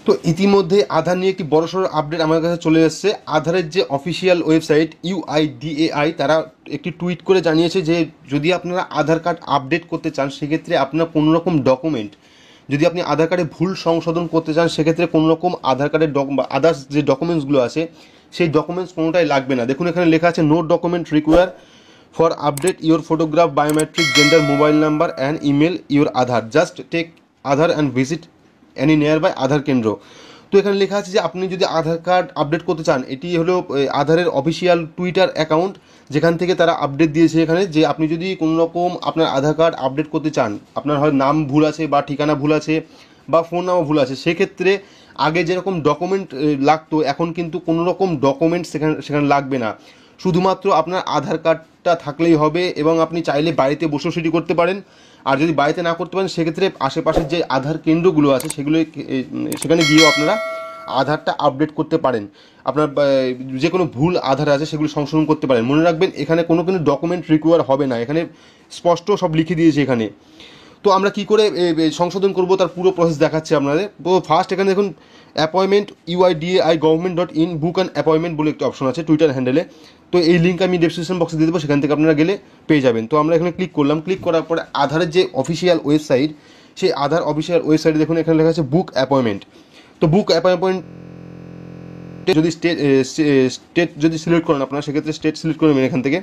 তো ইতিমধ্যে আধার নিয়ে একটি বড়সড় আপডেট আমার কাছে চলে এসেছে। আধারের যে অফিসিয়াল ওয়েবসাইট UIDAI তারা একটি টুইট করে জানিয়েছে যে যদি আপনারা আধার কার্ড আপডেট করতে চান সেক্ষেত্রে আপনার কোনো রকম ডকুমেন্ট, যদি আপনি আধার কার্ডে ভুল সংশোধন করতে চান সেক্ষেত্রে কোনো রকম আধার কার্ডের আদার্স যে ডকুমেন্টসগুলো আছে সেই ডকুমেন্টস কোনোটাই লাগবে না। দেখুন এখানে লেখা আছে no document require for update your photograph, biometric, gender, mobile number and email your Aadhaar, just take Aadhaar and visit any nearby Aadhaar Kendra. তো এখানে লেখা আছে যে আপনি যদি আধার কার্ড আপডেট করতে চান, এটি হলো আধারের অফিসিয়াল টুইটার অ্যাকাউন্ট যেখান থেকে তারা আপডেট দিয়েছে এখানে, যে আপনি যদি কোনো রকম আপনার আধার কার্ড আপডেট করতে চান, আপনার হয় নাম ভুল আছে বা ঠিকানা ভুল আছে বা ফোন নাম্বার ভুল আছে, সেক্ষেত্রে আগে যেরকম ডকুমেন্ট লাগতো এখন কিন্তু কোনো রকম ডকুমেন্ট সেখানে লাগবে না। শুধুমাত্র আপনার আধার কার্ডটা থাকলেই হবে এবং আপনি চাইলে বাড়িতে বসেও সেটি করতে পারেন। আর যদি বাড়িতে না করতে পারেন সেক্ষেত্রে আশেপাশের যে আধার কেন্দ্রগুলো আছে সেখানে গিয়েও আপনারা আধারটা আপডেট করতে পারেন। আপনার যে কোনো ভুল আধার আছে সেগুলো সংশোধন করতে পারেন। মনে রাখবেন এখানে কোনো ডকুমেন্ট রিকোয়ার হবে না, এখানে স্পষ্ট সব লিখে দিয়েছে এখানে। তো আমরা কি করে সংশোধন করব তার পুরো প্রসেস দেখাচ্ছি আপনাদের। তো ফার্স্ট এখানে দেখুন appointment UIDAI-government.in book and appointment বলে একটি অপশন আছে টুইটার হ্যান্ডেলে। তো এই লিঙ্ক আমি ডেসক্রিপশন বক্সে দিয়ে দেবো, সেখান থেকে আপনারা গেলে পেয়ে যাবেন। তো আমরা এখানে ক্লিক করলাম, ক্লিক করার পরে আধারের যে অফিসিয়াল ওয়েবসাইট সেই আধার অফিসিয়াল ওয়েবসাইটে দেখুন এখানে লেখা আছে বুক অ্যাপয়েন্টমেন্ট। তো বুক অ্যাপয়েন্টমেন্ট যদি স্টেট যদি সিলেক্ট করেন আপনারা সেক্ষেত্রে স্টেট সিলেক্ট করে নেবেন। এখান থেকে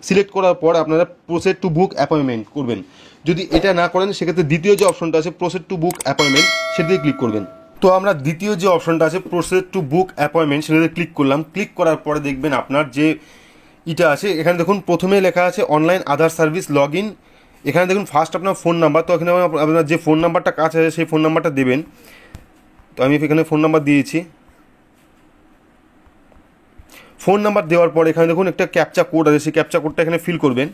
সিলেক্ট করার পর আপনারা প্রসিড টু বুক অ্যাপয়েন্টমেন্ট করবেন। যদি এটা না করেন সেক্ষেত্রে দ্বিতীয় যে অপশনটা আছে প্রসিড টু বুক অ্যাপয়েন্টমেন্ট সেটাতে ক্লিক করবেন। তো আমরা দ্বিতীয় যে অপশনটা আছে প্রসিড টু বুক অ্যাপয়েন্টমেন্ট সেটাতে ক্লিক করলাম। ক্লিক করার পরে দেখবেন আপনার যে এটা আছে এখানে দেখুন প্রথমে লেখা আছে online Aadhaar service log in. এখানে দেখুন ফার্স্ট আপনার ফোন নাম্বার, তো এখানে আপনার যে ফোন নাম্বারটা কাছে আছে সেই ফোন নাম্বারটা দেবেন। তো আমি এখানে ফোন নাম্বার দিয়েছি। ফোন নাম্বার দেওয়ার পর এখানে দেখুন একটা ক্যাপচা কোড আছে, সেই ক্যাপচা কোডটা এখানে ফিল করবেন।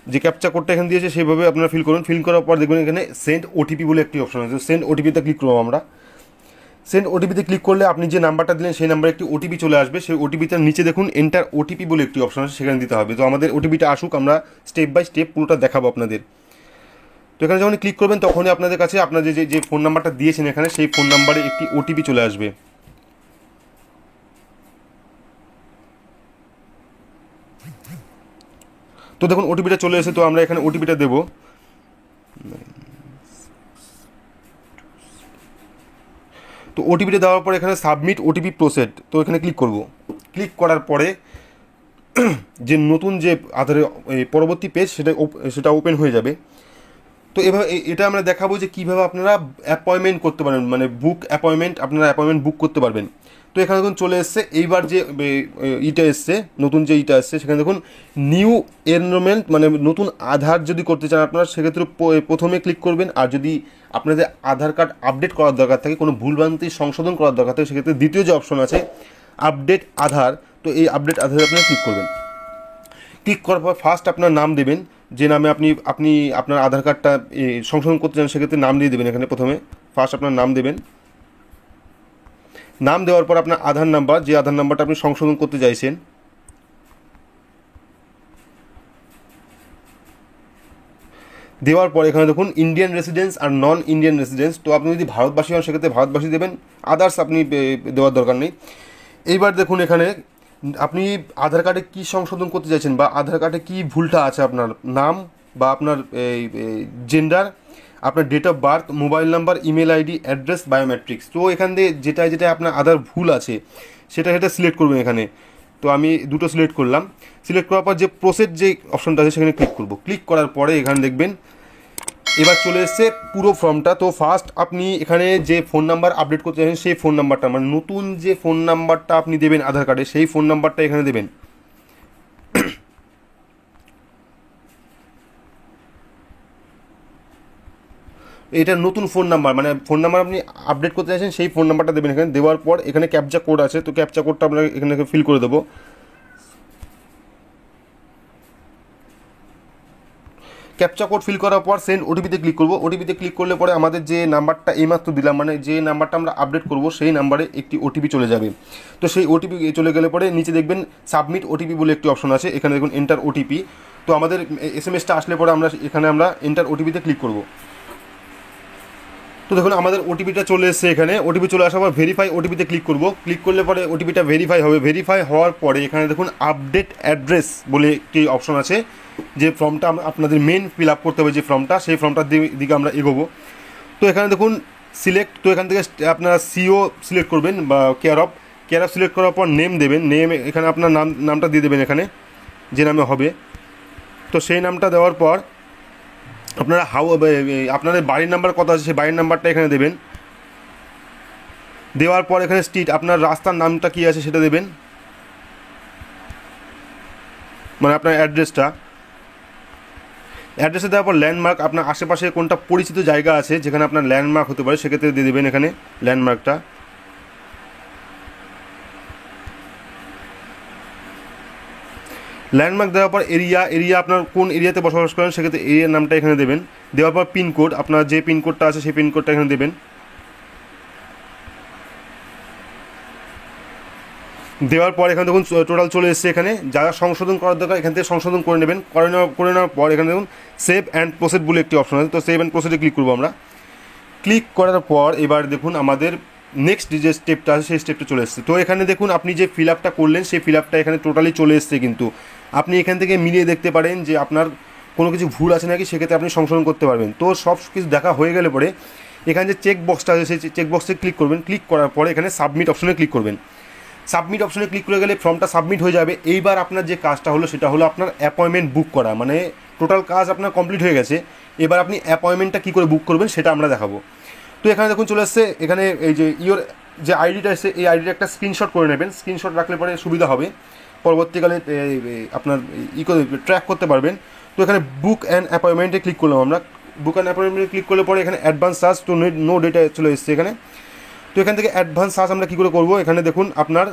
যে ক্যাপচা কোডটা এখানে দিয়েছে সেইভাবে আপনারা ফিল করুন। ফিল করার পর দেখবেন এখানে সেন্ড ওটিপি বলে একটি অপশন আছে, সেন্ড ওটিপিতে ক্লিক করবো আমরা। সেন্ড ওটিপিতে ক্লিক করলে আপনি যে নাম্বারটা দিলেন সেই নাম্বারে একটি ওটিপি চলে আসবে। সেই ওটিপিটার নিচে দেখুন এন্টার ওটিপি বলে একটি অপশন আছে, সেখানে দিতে হবে। তো আমাদের ওটিপিটা আসুক, আমরা স্টেপ বাই স্টেপ পুরোটা দেখাবো আপনাদের। তো এখানে যখন ক্লিক করবেন তখনই আপনাদের কাছে আপনার যে ফোন নাম্বারটা দিয়েছেন এখানে সেই ফোন নাম্বারে একটি ওটিপি চলে আসবে। তো দেখুন ওটিপিটা চলে এসে, তো আমরা এখানে ওটিপিটা দেবো। তো ওটিপিটা দেওয়ার পরে এখানে সাবমিট ওটিপি প্রসেড, তো এখানে ক্লিক করব। ক্লিক করার পরে যে নতুন যে আধারের পরবর্তী পেজ সেটা ওপেন হয়ে যাবে। তো এভাবে এটা আমরা দেখাবো যে কীভাবে আপনারা অ্যাপয়েন্টমেন্ট করতে পারেন, মানে বুক অ্যাপয়েন্টমেন্ট, আপনারা অ্যাপয়েন্টমেন্ট বুক করতে পারবেন। তো এখানে দেখুন চলে এসছে। এইবার যে ইটা এসছে, নতুন যে ইটা এসছে সেখানে দেখুন নিউ এনরোলমেন্ট, মানে নতুন আধার যদি করতে চান আপনারা সেক্ষেত্রে প্রথমে ক্লিক করবেন। আর যদি আপনাদের আধার কার্ড আপডেট করার দরকার থাকে, কোনো ভুলভ্রান্তি সংশোধন করার দরকার থাকে, সেক্ষেত্রে দ্বিতীয় যে অপশন আছে আপডেট আধার, তো এই আপডেট আধারে আপনারা ক্লিক করবেন। ক্লিক করার পর ফার্স্ট আপনার নাম দেবেন, যে নামে আপনি আপনার আধার কার্ডটা সংশোধন করতে চান সেক্ষেত্রে নাম দিয়ে দেবেন। এখানে প্রথমে ফার্স্ট আপনার নাম দেবেন। নাম দেওয়ার পর আপনার আধার নাম্বার, যে আধার নাম্বারটা আপনি সংশোধন করতে চাইছেন, দেওয়ার পর এখানে দেখুন ইন্ডিয়ান রেসিডেন্স আর নন ইন্ডিয়ান রেসিডেন্স। তো আপনি যদি ভারতবাসী হন সেক্ষেত্রে ভারতবাসী দেবেন, আদার্স আপনি দেওয়ার দরকার নেই। এইবার দেখুন এখানে আপনি আধার কার্ডে কী সংশোধন করতে চাইছেন বা আধার কার্ডে কী ভুলটা আছে, আপনার নাম বা আপনার জেন্ডার, আপনার date of birth, mobile number, email ID, address, biometrics. তো এখান দিয়ে যেটা আপনার আধার ভুল আছে সেটা সিলেক্ট করবেন এখানে। তো আমি দুটো সিলেক্ট করলাম। সিলেক্ট করার পর যে প্রসেস যে অপশনটা আছে সেখানে ক্লিক করব। ক্লিক করার পরে এখানে দেখবেন এবার চলে এসছে পুরো ফর্মটা। তো ফার্স্ট আপনি এখানে যে ফোন নাম্বার আপডেট করতে চাইছেন সেই ফোন নাম্বারটা, মানে নতুন যে ফোন নাম্বারটা আপনি দেবেন আধার কার্ডে সেই ফোন নাম্বারটা এখানে দেবেন। এটা নতুন ফোন নাম্বার, মানে ফোন নাম্বার আপনি আপডেট করতে চাইছেন সেই ফোন নাম্বারটা দেবেন এখানে। দেওয়ার পর এখানে ক্যাপচা কোড আছে, তো ক্যাপচা কোডটা আমরা এখানে ফিল করে দেবো। ক্যাপচা কোড ফিল করার পর সেন্ড ওটিপিতে ক্লিক করব। ওটিপিতে ক্লিক করলে পরে আমাদের যে নাম্বারটা এইমাত্র দিলাম, মানে যে নাম্বারটা আমরা আপডেট করব সেই নাম্বারে একটি ওটিপি চলে যাবে। তো সেই ওটিপি চলে গেলে পরে নিচে দেখবেন সাবমিট ওটিপি বলে একটি অপশন আছে, এখানে দেখুন এন্টার ওটিপি। তো আমাদের এসএমএসটা আসলে পরে আমরা এন্টার ওটিপিতে ক্লিক করব। তো তো দেখুন আমাদের ওটিপিটা চলে এসেছে, এখানে ওটিপি চলে আসার পর ভেরিফাই ওটিপিতে ক্লিক করব। ক্লিক করলে পরে ওটিপিটা ভেরিফাই হবে। ভেরিফাই হওয়ার পরে এখানে দেখুন আপডেট অ্যাড্রেস বলে একটি অপশন আছে, যে ফর্মটা আপনাদের মেন ফিল আপ করতে হবে যে ফর্মটা, সেই ফর্মটার দিকে আমরা এগোবো। তো এখানে দেখুন সিলেক্ট, তো এখান থেকে আপনারা সিও সিলেক্ট করবেন বা কেয়ার অফ সিলেক্ট করার পর নেম দেবেন। নেম এখানে আপনার নামটা দিয়ে দেবেন এখানে যে নামে হবে। তো সেই নামটা দেওয়ার পর আপনারা আপনাদের বাড়ির নাম্বার কত আছে সেই বাড়ির নাম্বারটা এখানে দেবেন। দেওয়ার পর এখানে স্ট্রিট, আপনার রাস্তার নামটা কী আছে সেটা দেবেন, মানে আপনার অ্যাড্রেসটা। অ্যাড্রেসে দেওয়ার পর ল্যান্ডমার্ক, আপনার আশেপাশে কোনটা পরিচিত জায়গা আছে যেখানে আপনার ল্যান্ডমার্ক হতে পারে সেক্ষেত্রে দিয়ে দেবেন এখানে ল্যান্ডমার্কটা। ল্যান্ডমার্ক দেওয়ার পর এরিয়া আপনার কোন এরিয়াতে বসবাস করেন সেক্ষেত্রে এরিয়ার নামটা এখানে দেবেন। দেওয়ার পর পিনকোড, আপনার যে পিনকোডটা আছে সেই পিনকোডটা এখানে দেবেন। দেওয়ার পর এখানে দেখুন টোটাল চলে এসেছে। এখানে যারা সংশোধন করার দরকার এখান থেকে সংশোধন করে নেবেন। করে নেওয়ার পর এখানে দেখুন সেভ অ্যান্ড প্রসিড বলে একটি অপশন আছে, তো সেভ অ্যান্ড প্রসিডে ক্লিক করবো আমরা। ক্লিক করার পর এবার দেখুন আমাদের নেক্সট যে স্টেপটা আছে সেই স্টেপটা চলে এসেছে। তো এখানে দেখুন আপনি যে ফিল আপটা করলেন সেই ফিল আপটা এখানে টোটালি চলে এসেছে, কিন্তু আপনি এখান থেকে মিলিয়ে দেখতে পারেন যে আপনার কোনো কিছু ভুল আছে নাকি, সেক্ষেত্রে আপনি সংশোধন করতে পারবেন। তো সব কিছু দেখা হয়ে গেলে পরে এখানে যে চেক বক্সটা আছে সেই চেক বক্সে ক্লিক করবেন। ক্লিক করার পরে এখানে সাবমিট অপশনে ক্লিক করবেন। সাবমিট অপশনে ক্লিক করে গেলে ফর্মটা সাবমিট হয়ে যাবে। এইবার আপনার যে কাজটা হলো সেটা হলো আপনার অ্যাপয়েন্টমেন্ট বুক করা, মানে টোটাল কাজ আপনার কমপ্লিট হয়ে গেছে। এবার আপনি অ্যাপয়েন্টমেন্টটা কী করে বুক করবেন সেটা আমরা দেখাবো। তো এখানে দেখুন চলে আসছে, এখানে এই যে যে আইডিটা এসে এই আইডিটা একটা স্ক্রিনশট করে নেবেন। স্ক্রিনশট রাখলে পরে সুবিধা হবে, পরবর্তীকালে আপনার ট্র্যাক করতে পারবেন। তো এখানে বুক অ্যান্ড অ্যাপয়েন্টমেন্টে ক্লিক করলাম আমরা। বুক অ্যান্ড অ্যাপয়েন্টমেন্টে ক্লিক করলে পরে এখানে advance charge to know data চলে এসছে এখানে। তো এখান থেকে অ্যাডভান্স সার্চ আমরা কী করে করবো, এখানে দেখুন আপনার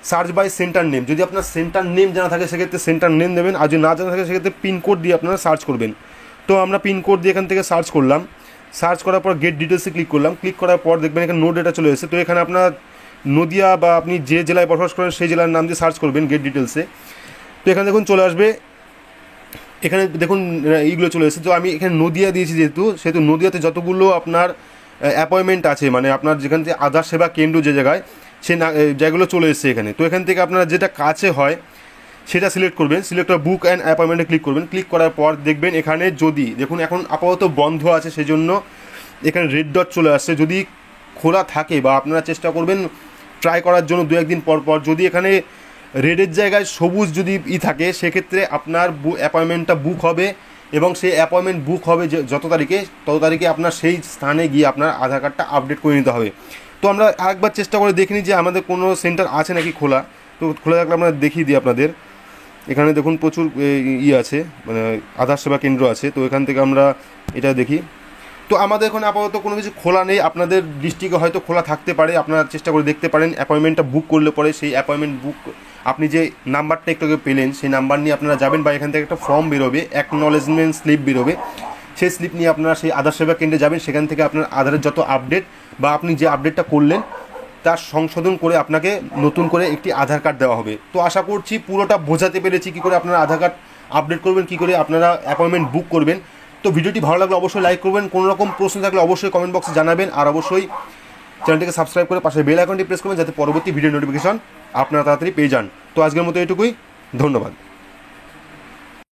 সার্চ বাই সেন্টার নেম, যদি আপনার সেন্টার নেম জানা থাকে সেক্ষেত্রে সেন্টার নেম দেবেন, আর যদি না জানা থাকে সেক্ষেত্রে পিনকোড দিয়ে আপনারা সার্চ করবেন। তো আমরা পিনকোড দিয়ে এখান থেকে সার্চ করলাম। সার্চ করার পর গেট ডিটেলসে ক্লিক করলাম। ক্লিক করার পর দেখবেন এখানে নো ডেটা চলে এসেছে। তো এখানে আপনার নদিয়া বা আপনি যে জেলায় বসবাস করেন সেই জেলার নাম দিয়ে সার্চ করবেন গেট ডিটেলসে। তো এখানে দেখুন চলে আসবে, এখানে দেখুন এইগুলো চলে এসেছে। তো আমি এখানে নদিয়া দিয়েছি সেহেতু নদিয়াতে যতগুলো আপনার অ্যাপয়েন্টমেন্ট আছে, মানে আপনার যেখান থেকে আধার সেবা কেন্দ্র যে জায়গায় সে জায়গাগুলো চলে এসেছে এখানে। তো এখান থেকে আপনারা যেটা কাছে হয় সেটা সিলেক্ট করবেন। সিলেক্ট করে বুক অ্যান্ড অ্যাপয়েন্টমেন্টে ক্লিক করবেন। ক্লিক করার পর দেখবেন এখানে যদি দেখুন এখন আপাতত বন্ধ আছে, সেই জন্য এখানে রেড ডট চলে আসছে। যদি খোলা থাকে বা আপনারা চেষ্টা করবেন ট্রাই করার জন্য দু একদিন পর পর, যদি এখানে রেডের জায়গায় সবুজ যদি থাকে সেক্ষেত্রে আপনার অ্যাপয়েন্টমেন্টটা বুক হবে, এবং সেই অ্যাপয়েন্টমেন্ট বুক হবে যে তত তারিখে আপনার সেই স্থানে গিয়ে আপনার আধার কার্ডটা আপডেট করে নিতে হবে। তো আমরা আরেকবার চেষ্টা করে দেখে নিই যে আমাদের কোনো সেন্টার আছে নাকি খোলা। তো খোলা থাকলে আমরা দেখিয়ে দিই আপনাদের। এখানে দেখুন প্রচুর আছে, মানে আধার সেবা কেন্দ্র আছে। তো এখান থেকে আমরা এটা দেখি। তো আমাদের এখানে আপাতত কোনো কিছু খোলা নেই, আপনাদের ডিস্ট্রিক্টে হয়তো খোলা থাকতে পারে, আপনারা চেষ্টা করে দেখতে পারেন। অ্যাপয়েন্টমেন্টটা বুক করলে পরে সেই অ্যাপয়েন্টমেন্ট বুক আপনি যে নাম্বারটা একটু আগে পেলেন সেই নাম্বার নিয়ে আপনারা যাবেন, বা এখান থেকে একটা ফর্ম বেরোবে, অ্যাকনলেজমেন্ট স্লিপ বেরোবে। সেই স্লিপ নিয়ে আপনারা সেই আধার সেবা কেন্দ্রে যাবেন। সেখান থেকে আপনার আধারের যত আপডেট বা আপনি যে আপডেটটা করলেন তার সংশোধন করে আপনাকে নতুন করে একটি আধার কার্ড দেওয়া হবে। তো আশা করছি পুরোটা বোঝাতে পেরেছি কী করে আপনারা আধার কার্ড আপডেট করবেন, কী করে আপনারা অ্যাপয়েন্টমেন্ট বুক করবেন। তো ভিডিওটি ভালো লাগলে অবশ্যই লাইক করবেন, কোনো রকম প্রশ্ন থাকলে অবশ্যই কমেন্ট বক্সে জানাবেন, আর অবশ্যই চ্যানেলটিকে সাবস্ক্রাইব করে পাশে বেল আইকনটি প্রেস করবেন যাতে পরবর্তী ভিডিও নোটিফিকেশন আপনারা তাড়াতাড়ি পেয়ে যান। তো আজকের মতো এটুকুই, ধন্যবাদ।